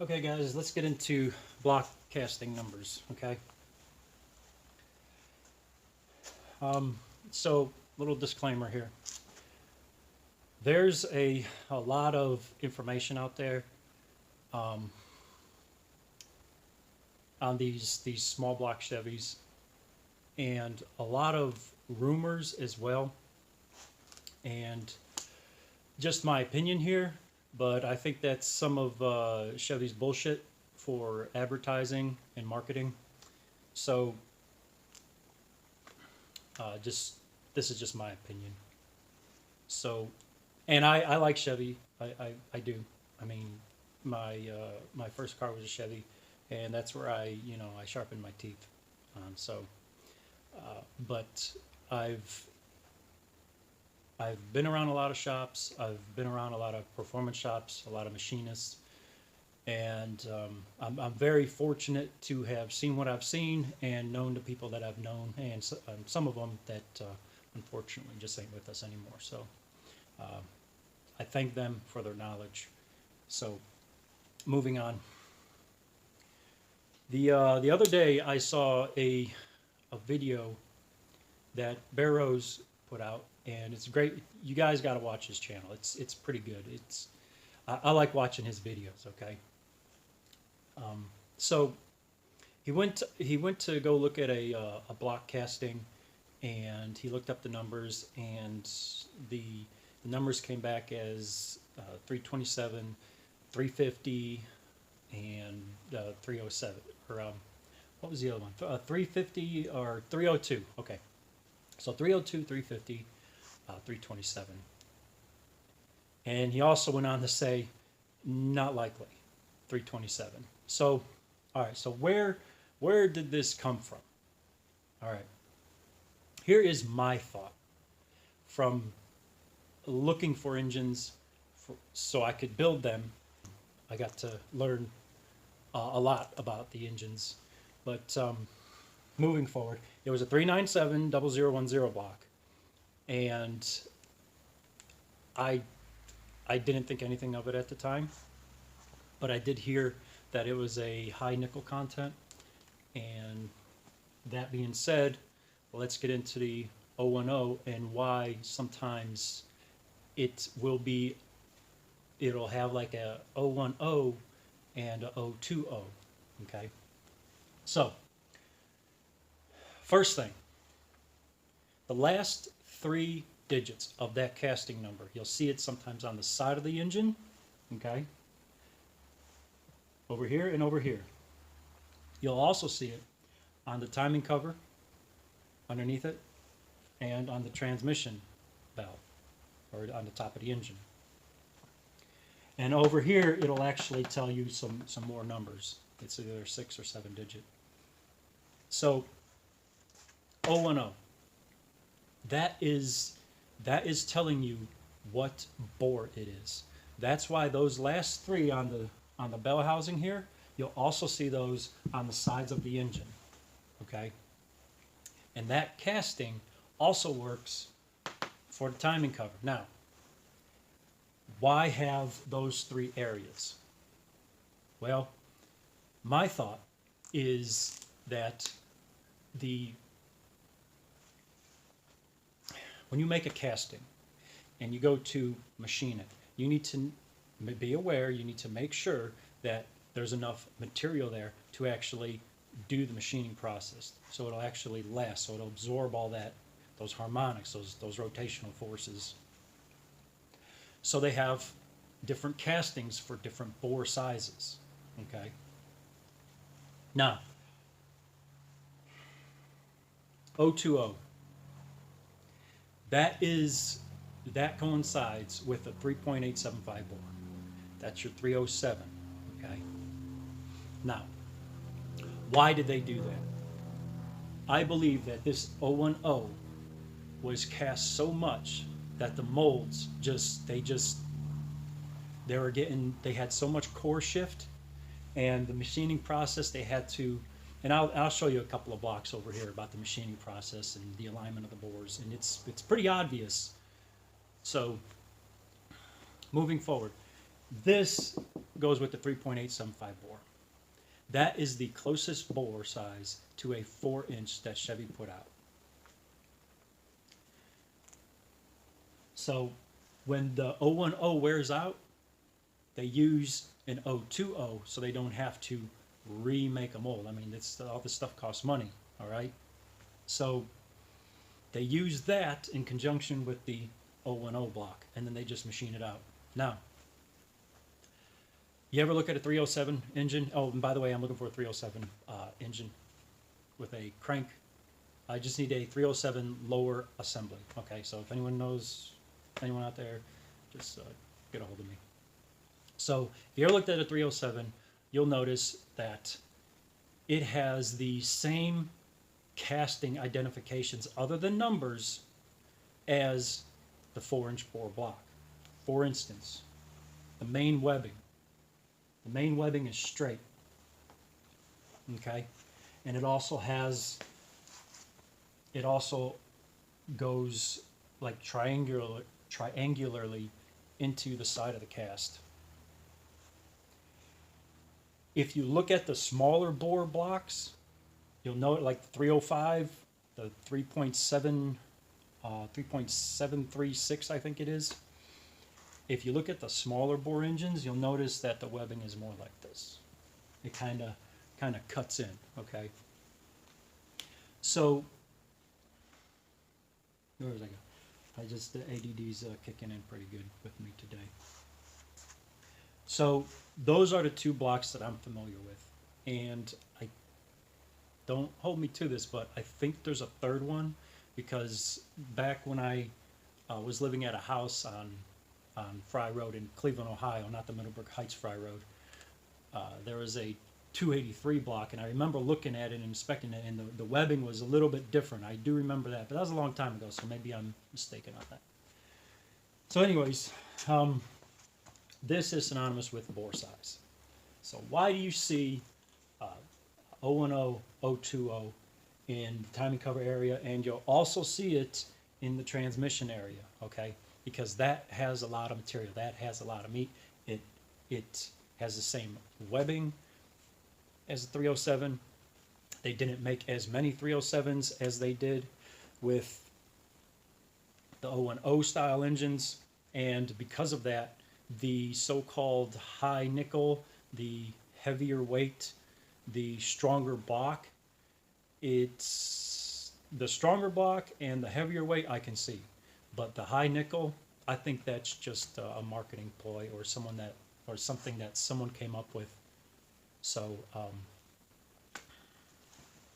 Okay guys, let's get into block casting numbers, okay? So, little disclaimer here. There's a lot of information out there on these small block Chevys, and a lot of rumors as well. And just my opinion here, but I think that's some of Chevy's bullshit for advertising and marketing. So, just this is just my opinion. So, and I like Chevy. I do. I mean, my first car was a Chevy, and that's where I sharpened my teeth on. So, but I've I've been around a lot of shops. I've been around a lot of performance shops, a lot of machinists, and I'm very fortunate to have seen what I've seen and known the people that I've known, and some of them that unfortunately just ain't with us anymore. So I thank them for their knowledge. So moving on. The other day I saw a video that Barrows put out, and it's great. You guys got to watch his channel. It's pretty good. I like watching his videos. Okay. So he went to go look at a block casting, and he looked up the numbers, and the numbers came back as 327, 350, and 307. Or what was the other one? 350 or 302. Okay, so 302, 350, 327. And he also went on to say, not likely, 327. So, all right. So where did this come from? All right. Here is my thought from looking for engines so I could build them. I got to learn a lot about the engines, but moving forward, it was a 397-0010 block, and I didn't think anything of it at the time, but I did hear that it was a high nickel content. And that being said, let's get into the 010 and why sometimes it'll have like a 010 and a 020. Okay, so first thing, the last three digits of that casting number, you'll see it sometimes on the side of the engine. Okay, over here and over here. You'll also see it on the timing cover underneath it, and on the transmission valve, or on the top of the engine. And over here, it'll actually tell you some more numbers. It's either 6 or 7 digit. So 010, that is telling you what bore it is. That's why those last three on the bell housing here, you'll also see those on the sides of the engine. Okay? And that casting also works for the timing cover. Now, why have those three areas? Well, my thought is that when you make a casting and you go to machine it, you need to be aware, you need to make sure that there's enough material there to actually do the machining process, so it'll actually last, so it'll absorb all those harmonics, those rotational forces. So they have different castings for different bore sizes. Okay. Now, 020. That coincides with a 3.875 bore. That's your 307. Okay. Now, why did they do that? I believe that this 010 was cast so much that the molds they had so much core shift, and the machining process they had to, and I'll show you a couple of blocks over here about the machining process and the alignment of the bores, and it's pretty obvious. So moving forward, This goes with the 3.875 bore. That is the closest bore size to a 4-inch that Chevy put out. So when the 010 wears out, they use an 020 so they don't have to remake a mold. I mean, all this stuff costs money, all right? So they use that in conjunction with the 010 block, and then they just machine it out. Now, you ever look at a 307 engine? Oh, and by the way, I'm looking for a 307 engine with a crank. I just need a 307 lower assembly. Okay, so if anyone knows, anyone out there, just get a hold of me. So if you ever looked at a 307, you'll notice that it has the same casting identifications other than numbers as the 4-inch bore block. For instance, the main webbing. The main webbing is straight. Okay? And it also goes like triangularly into the side of the cast. If you look at the smaller bore blocks, you'll note like the 305, the 3.736, I think it is. If you look at the smaller bore engines, you'll notice that the webbing is more like this. It kind of cuts in, okay? So, where was I going? The ADD's kicking in pretty good with me today. So, those are the two blocks that I'm familiar with. And don't hold me to this, but I think there's a third one, because back when I was living at a house on Fry Road in Cleveland, Ohio, not the Middleburg Heights Fry Road, there was a 283 block, and I remember looking at it and inspecting it, and the webbing was a little bit different. I do remember that, but that was a long time ago, so maybe I'm mistaken on that. So anyways, this is synonymous with bore size. So why do you see 010, 020 in the timing cover area, and you'll also see it in the transmission area, okay? Because that has a lot of material, that has a lot of meat. It has the same webbing as the 307. They didn't make as many 307s as they did with the 010 style engines, and because of that, the so-called high nickel, the heavier weight, the stronger block, it's the stronger block and the heavier weight I can see, but the high nickel, I think that's just a marketing ploy or something that someone came up with. So hold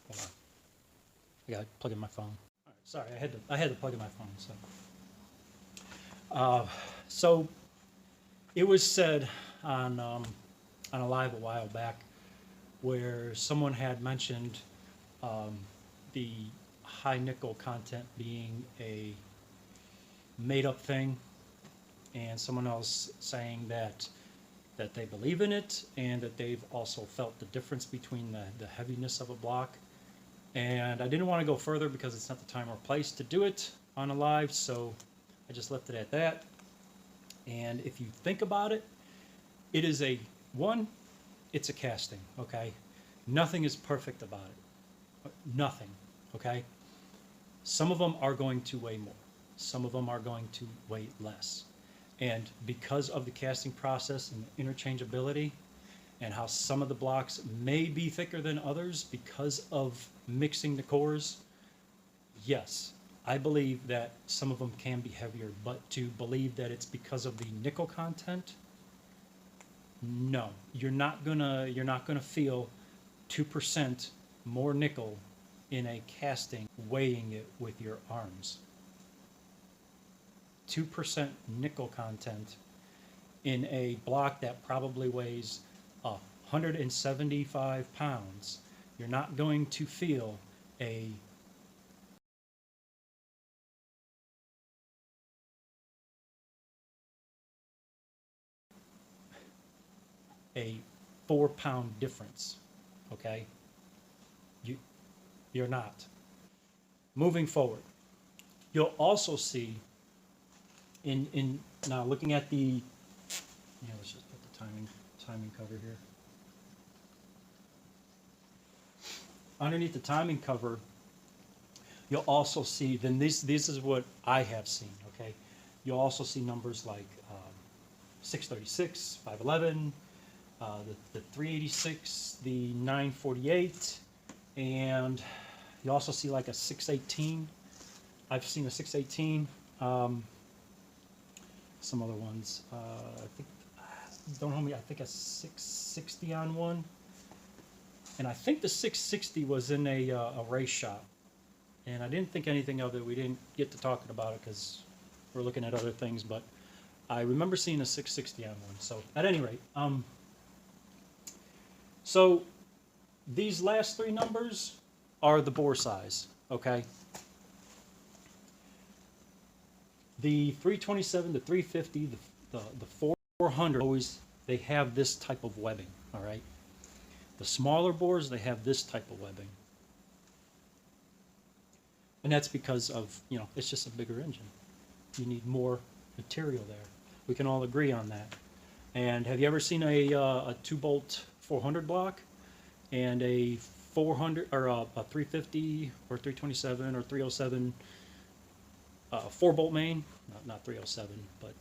on, I gotta plug in my phone. All right, sorry, I had to plug in my phone. So it was said on a live a while back where someone had mentioned the high nickel content being a made-up thing, and someone else saying that they believe in it, and that they've also felt the difference between the heaviness of a block. And I didn't want to go further because it's not the time or place to do it on a live, so I just left it at that. And if you think about it, it is it's a casting, okay? Nothing is perfect about it. Nothing, okay? Some of them are going to weigh more. Some of them are going to weigh less. And because of the casting process and the interchangeability, and how some of the blocks may be thicker than others because of mixing the cores, yes, I believe that some of them can be heavier, but to believe that it's because of the nickel content, no, you're not gonna feel 2% more nickel in a casting weighing it with your arms. 2% nickel content in a block that probably weighs 175 pounds, you're not going to feel a a 4-pound difference, okay? You're not. Moving forward, you'll also see in now looking at the, let's just timing cover here. Underneath the timing cover, you'll also see, then this is what I have seen, okay? You'll also see numbers like 636, 511, the 386, the 948, and you also see like a 618. I've seen a 618. Some other ones. I think, don't hold me, I think a 660 on one. And I think the 660 was in a race shop. And I didn't think anything of it. We didn't get to talking about it because we're looking at other things. But I remember seeing a 660 on one. So at any rate, so these last three numbers are the bore size, okay? The 327, the 350, the 400, always, they have this type of webbing, all right? The smaller bores, they have this type of webbing. And that's because of, you know, it's just a bigger engine. You need more material there. We can all agree on that. And have you ever seen a 2-bolt 400 block and a 400 or a 350 or 327 or 307 4-bolt main? Not 307, but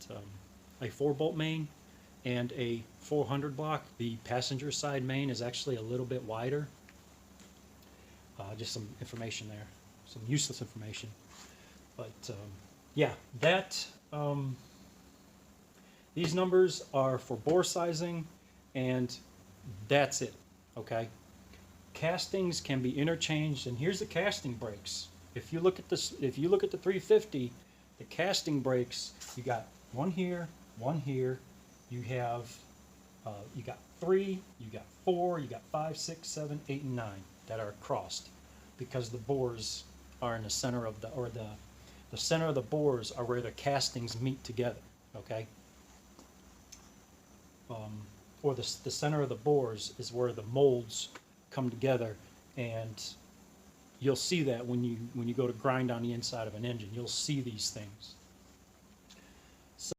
a 4-bolt main and a 400 block. The passenger side main is actually a little bit wider. Just some information there, some useless information. But yeah, that these numbers are for bore sizing, and that's it. Okay. Castings can be interchanged, and here's the casting brakes. If you look at this, if you look at the 350, the casting brakes, you got one here, one here. You have, you got 3, you got 4, you got 5, 6, 7, 8, and 9 that are crossed, because the bores are in the center of the, or the center of the bores are where the castings meet together. Okay. Or the center of the bores is where the molds come together, and you'll see that when you go to grind on the inside of an engine. You'll see these things.